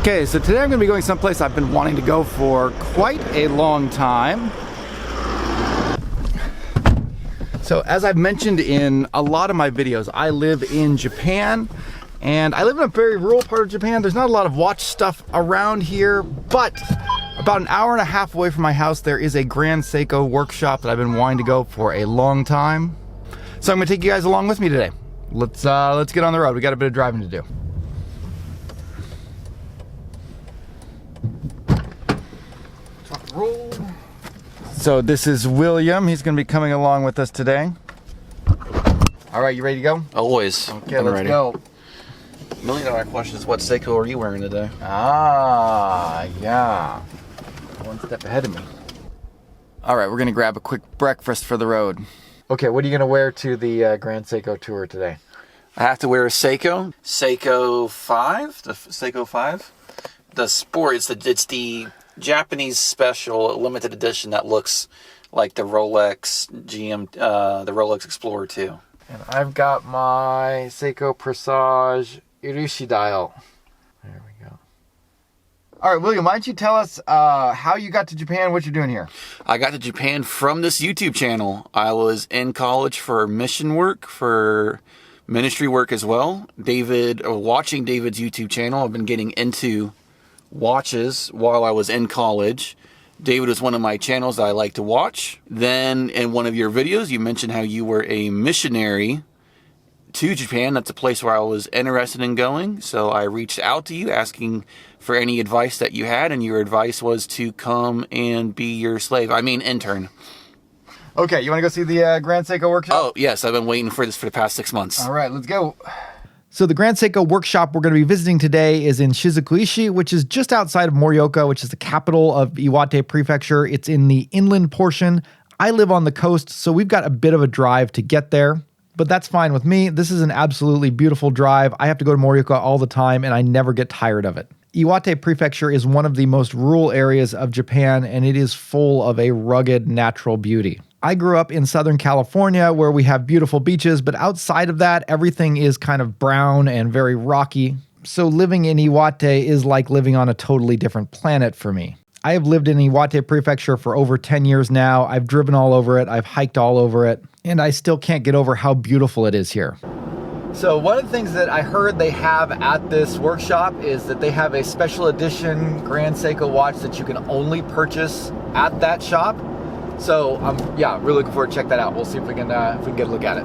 Okay, so today I'm going to be going someplace I've been wanting to go for quite a long time. So as I've mentioned in a lot of my videos, I live in Japan, and I live in a very rural part of Japan. There's not a lot of watch stuff around here, but about an hour and a half away from my house, there is a Grand Seiko workshop that I've been wanting to go for a long time. So I'm going to take you guys along with me today. Let's get on the road. We got a bit of driving to do. Roll. So this is William. He's going to be coming along with us today. All right, you ready to go? Always. Okay, let's go. $1 million question is, what Seiko are you wearing today? Ah, yeah. One step ahead of me. All right, we're going to grab a quick breakfast for the road. Okay, what are you going to wear to the Grand Seiko tour today? I have to wear a Seiko. Seiko 5? The Seiko 5? The Sport. It's the Japanese special limited edition that looks like the Rolex the Rolex Explorer 2. And I've got my Seiko Presage Urushi dial. There we go. All right, William, why don't you tell us how you got to Japan, what you're doing here? I got to Japan from this YouTube channel. I was in college for mission work, for ministry work as well. Watching David's YouTube channel, I've been getting into watches while I was in college. David was one of my channels that I like to watch. Then in one of your videos, you mentioned how you were a missionary to Japan. That's a place where I was interested in going. So I reached out to you asking for any advice that you had, and your advice was to come and be your intern. Okay, you want to go see the Grand Seiko workshop? Oh, yes. I've been waiting for this for the past 6 months. All right, let's go. So the Grand Seiko workshop we're going to be visiting today is in Shizukuishi, which is just outside of Morioka, which is the capital of Iwate Prefecture. It's in the inland portion. I live on the coast, so we've got a bit of a drive to get there, but that's fine with me. This is an absolutely beautiful drive. I have to go to Morioka all the time, and I never get tired of it. Iwate Prefecture is one of the most rural areas of Japan, and it is full of a rugged natural beauty. I grew up in Southern California where we have beautiful beaches, but outside of that, everything is kind of brown and very rocky. So living in Iwate is like living on a totally different planet for me. I have lived in Iwate Prefecture for over 10 years now. I've driven all over it. I've hiked all over it, and I still can't get over how beautiful it is here. So one of the things that I heard they have at this workshop is that they have a special edition Grand Seiko watch that you can only purchase at that shop. So I'm really looking forward to check that out. We'll see if we can get a look at it.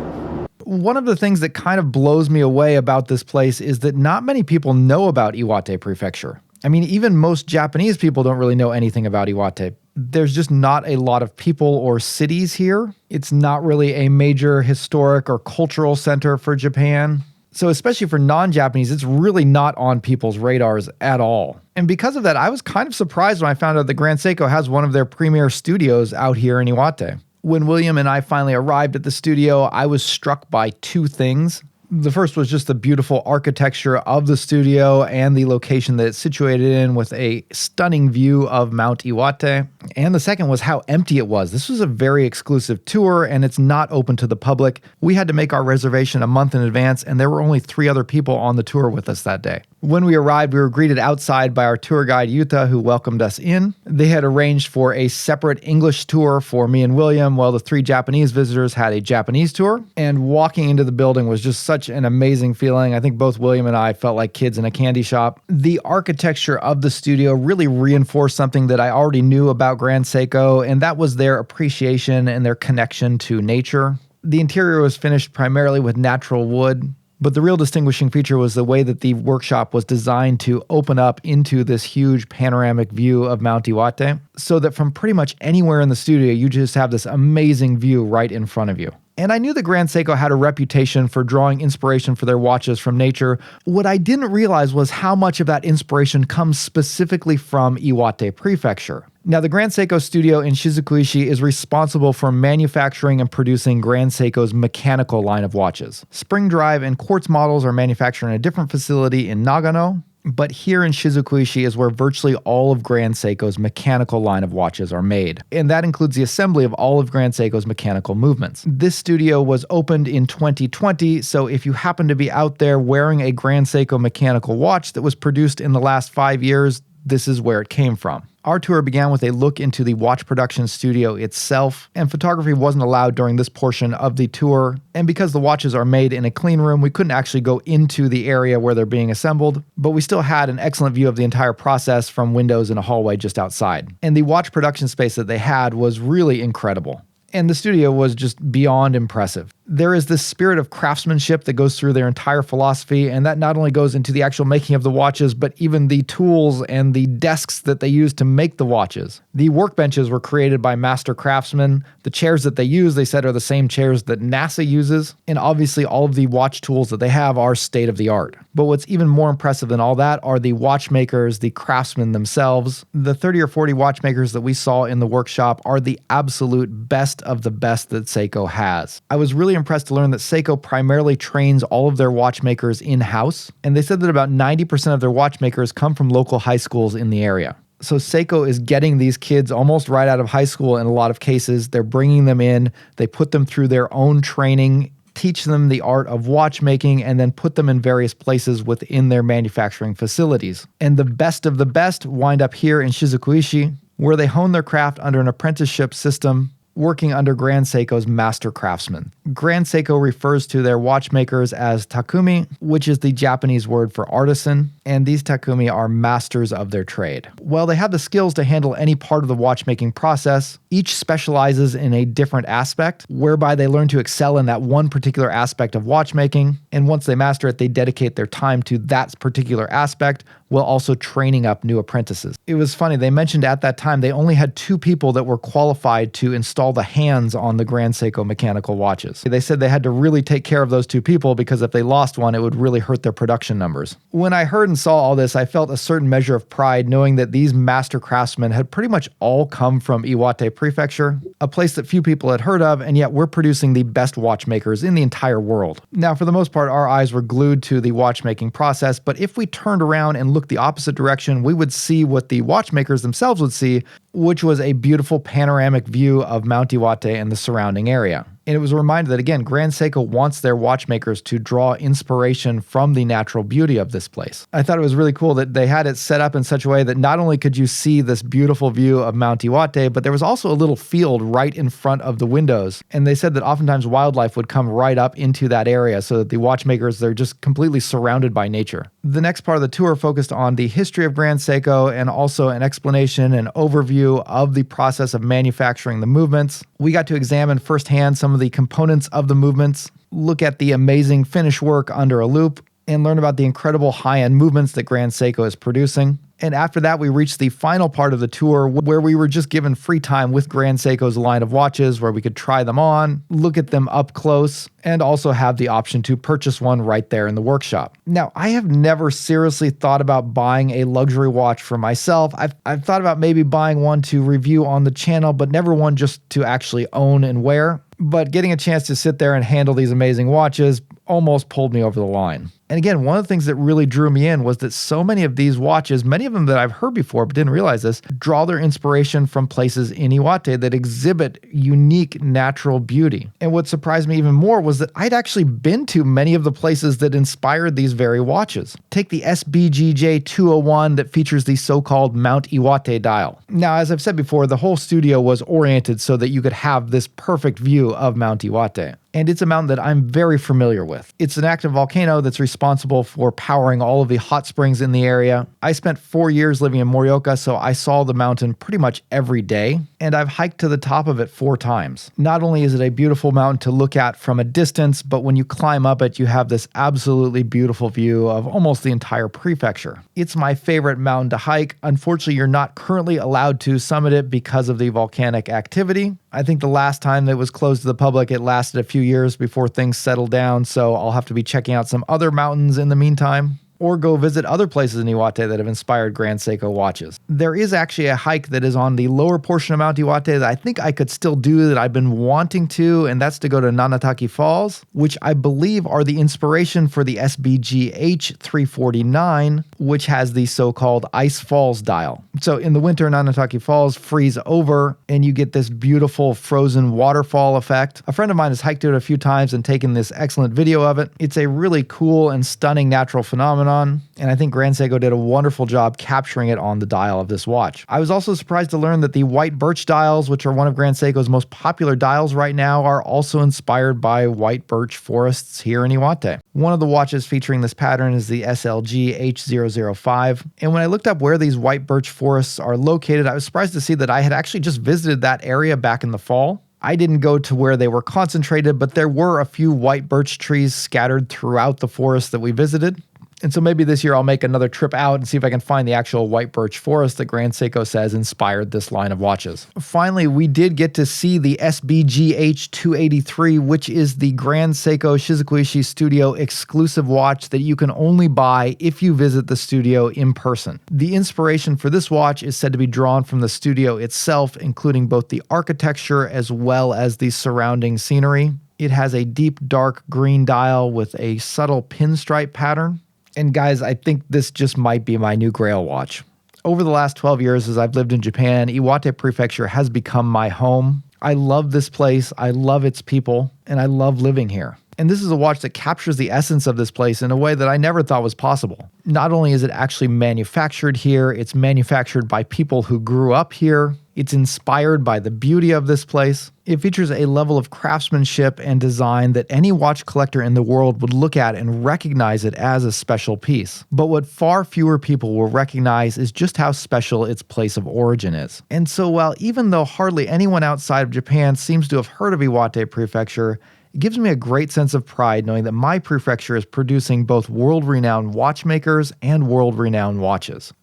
One of the things that kind of blows me away about this place is that not many people know about Iwate Prefecture. I mean, even most Japanese people don't really know anything about Iwate. There's just not a lot of people or cities here. It's not really a major historic or cultural center for Japan. So especially for non-Japanese, it's really not on people's radars at all. And because of that, I was kind of surprised when I found out that Grand Seiko has one of their premier studios out here in Iwate. When William and I finally arrived at the studio, I was struck by two things. The first was just the beautiful architecture of the studio and the location that it's situated in with a stunning view of Mount Iwate. And the second was how empty it was. This was a very exclusive tour and it's not open to the public. We had to make our reservation a month in advance and there were only 3 other people on the tour with us that day. When we arrived, we were greeted outside by our tour guide Yuta, who welcomed us in. They had arranged for a separate English tour for me and William, while the 3 Japanese visitors had a Japanese tour. And walking into the building was just such an amazing feeling. I think both William and I felt like kids in a candy shop. The architecture of the studio really reinforced something that I already knew about Grand Seiko, and that was their appreciation and their connection to nature. The interior was finished primarily with natural wood. But the real distinguishing feature was the way that the workshop was designed to open up into this huge panoramic view of Mount Iwate, so that from pretty much anywhere in the studio, you just have this amazing view right in front of you. And I knew that Grand Seiko had a reputation for drawing inspiration for their watches from nature. What I didn't realize was how much of that inspiration comes specifically from Iwate Prefecture. Now, the Grand Seiko studio in Shizukuishi is responsible for manufacturing and producing Grand Seiko's mechanical line of watches. Spring drive and quartz models are manufactured in a different facility in Nagano, But here in Shizukuishi is where virtually all of Grand Seiko's mechanical line of watches are made. And that includes the assembly of all of Grand Seiko's mechanical movements. This studio was opened in 2020, so if you happen to be out there wearing a Grand Seiko mechanical watch that was produced in the last 5 years, this is where it came from. Our tour began with a look into the watch production studio itself, and photography wasn't allowed during this portion of the tour. And because the watches are made in a clean room, we couldn't actually go into the area where they're being assembled, but we still had an excellent view of the entire process from windows in a hallway just outside. And the watch production space that they had was really incredible. And the studio was just beyond impressive. There is this spirit of craftsmanship that goes through their entire philosophy, and that not only goes into the actual making of the watches, but even the tools and the desks that they use to make the watches. The workbenches were created by master craftsmen. The chairs that they use, they said, are the same chairs that NASA uses, and obviously all of the watch tools that they have are state-of-the-art. But what's even more impressive than all that are the watchmakers, the craftsmen themselves. The 30 or 40 watchmakers that we saw in the workshop are the absolute best of the best that Seiko has. I was really impressed to learn that Seiko primarily trains all of their watchmakers in-house, and they said that about 90% of their watchmakers come from local high schools in the area. So Seiko is getting these kids almost right out of high school in a lot of cases. They're bringing them in, they put them through their own training, teach them the art of watchmaking, and then put them in various places within their manufacturing facilities. And the best of the best wind up here in Shizukuishi, where they hone their craft under an apprenticeship system, working under Grand Seiko's master craftsmen. Grand Seiko refers to their watchmakers as takumi, which is the Japanese word for artisan, and these takumi are masters of their trade. While they have the skills to handle any part of the watchmaking process, each specializes in a different aspect, whereby they learn to excel in that one particular aspect of watchmaking, and once they master it, they dedicate their time to that particular aspect, while also training up new apprentices. It was funny, they mentioned at that time they only had 2 people that were qualified to install the hands on the Grand Seiko mechanical watches. They said they had to really take care of those 2 people because if they lost one, it would really hurt their production numbers. When I heard and saw all this, I felt a certain measure of pride knowing that these master craftsmen had pretty much all come from Iwate Prefecture, a place that few people had heard of, and yet we're producing the best watchmakers in the entire world. Now, for the most part, our eyes were glued to the watchmaking process, but if we turned around and looked the opposite direction, we would see what the watchmakers themselves would see, which was a beautiful panoramic view of Mount Iwate and the surrounding area. And it was a reminder that, again, Grand Seiko wants their watchmakers to draw inspiration from the natural beauty of this place. I thought it was really cool that they had it set up in such a way that not only could you see this beautiful view of Mount Iwate, but there was also a little field right in front of the windows. And they said that oftentimes wildlife would come right up into that area so that the watchmakers, they're just completely surrounded by nature. The next part of the tour focused on the history of Grand Seiko and also an explanation and overview of the process of manufacturing the movements. We got to examine firsthand some of the components of the movements, look at the amazing finish work under a loupe, and learn about the incredible high-end movements that Grand Seiko is producing. And after that, we reached the final part of the tour where we were just given free time with Grand Seiko's line of watches where we could try them on, look at them up close, and also have the option to purchase one right there in the workshop. Now, I have never seriously thought about buying a luxury watch for myself. I've thought about maybe buying one to review on the channel, but never one just to actually own and wear. But getting a chance to sit there and handle these amazing watches almost pulled me over the line. And again, one of the things that really drew me in was that so many of these watches, many of them that I've heard before but didn't realize this, draw their inspiration from places in Iwate that exhibit unique natural beauty. And what surprised me even more was that I'd actually been to many of the places that inspired these very watches. Take the SBGJ 201 that features the so-called Mount Iwate dial. Now, as I've said before, the whole studio was oriented so that you could have this perfect view of Mount Iwate. And it's a mountain that I'm very familiar with. It's an active volcano that's responsible for powering all of the hot springs in the area. I spent 4 years living in Morioka, so I saw the mountain pretty much every day, and I've hiked to the top of it 4 times. Not only is it a beautiful mountain to look at from a distance, but when you climb up it, you have this absolutely beautiful view of almost the entire prefecture. It's my favorite mountain to hike. Unfortunately, you're not currently allowed to summit it because of the volcanic activity. I think the last time that it was closed to the public, it lasted a few years before things settled down, so I'll have to be checking out some other mountains in the meantime. or go visit other places in Iwate that have inspired Grand Seiko watches. There is actually a hike that is on the lower portion of Mount Iwate that I think I could still do that I've been wanting to, and that's to go to Nanataki Falls, which I believe are the inspiration for the SBGH 349, which has the so-called Ice Falls dial. So in the winter, Nanataki Falls freeze over and you get this beautiful frozen waterfall effect. A friend of mine has hiked it a few times and taken this excellent video of it. It's a really cool and stunning natural phenomenon, and I think Grand Seiko did a wonderful job capturing it on the dial of this watch. I was also surprised to learn that the white birch dials, which are one of Grand Seiko's most popular dials right now, are also inspired by white birch forests here in Iwate. One of the watches featuring this pattern is the SLG H005, and when I looked up where these white birch forests are located, I was surprised to see that I had actually just visited that area back in the fall. I didn't go to where they were concentrated, but there were a few white birch trees scattered throughout the forest that we visited. And so maybe this year I'll make another trip out and see if I can find the actual white birch forest that Grand Seiko says inspired this line of watches. Finally, we did get to see the SBGH 283, which is the Grand Seiko Shizukuishi studio exclusive watch that you can only buy if you visit the studio in person. The inspiration for this watch is said to be drawn from the studio itself, including both the architecture as well as the surrounding scenery. It has a deep dark green dial with a subtle pinstripe pattern. And guys, I think this just might be my new grail watch. Over the last 12 years as I've lived in Japan, Iwate Prefecture has become my home. I love this place, I love its people, and I love living here. And this is a watch that captures the essence of this place in a way that I never thought was possible. Not only is it actually manufactured here, it's manufactured by people who grew up here. It's inspired by the beauty of this place. It features a level of craftsmanship and design that any watch collector in the world would look at and recognize it as a special piece. But what far fewer people will recognize is just how special its place of origin is. And so while even though hardly anyone outside of Japan seems to have heard of Iwate Prefecture, it gives me a great sense of pride knowing that my prefecture is producing both world-renowned watchmakers and world-renowned watches.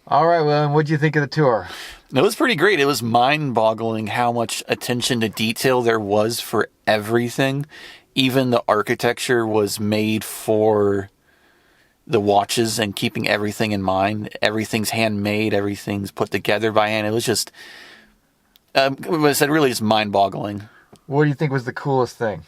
All right, well, what did you think of the tour? It was pretty great. It was mind-boggling how much attention to detail there was for everything. Even the architecture was made for the watches and keeping everything in mind. Everything's handmade. Everything's put together by hand. It was just, I said, really just mind-boggling. What do you think was the coolest thing?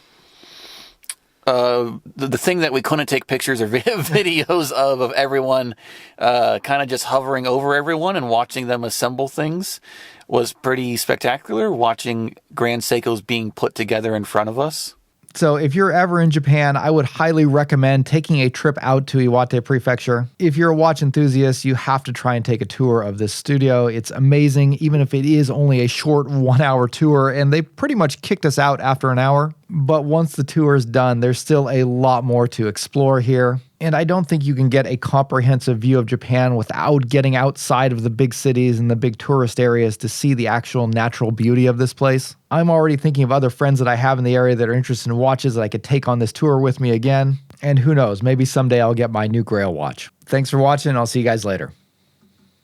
The thing that we couldn't take pictures or videos of everyone kind of just hovering over everyone and watching them assemble things was pretty spectacular. Watching Grand Seikos being put together in front of us. So if you're ever in Japan, I would highly recommend taking a trip out to Iwate Prefecture. If you're a watch enthusiast, you have to try and take a tour of this studio. It's amazing, even if it is only a short 1-hour tour, and they pretty much kicked us out after an hour. But once the tour is done, there's still a lot more to explore here. And I don't think you can get a comprehensive view of Japan without getting outside of the big cities and the big tourist areas to see the actual natural beauty of this place. I'm already thinking of other friends that I have in the area that are interested in watches that I could take on this tour with me again. And who knows, maybe someday I'll get my new Grail watch. Thanks for watching, I'll see you guys later.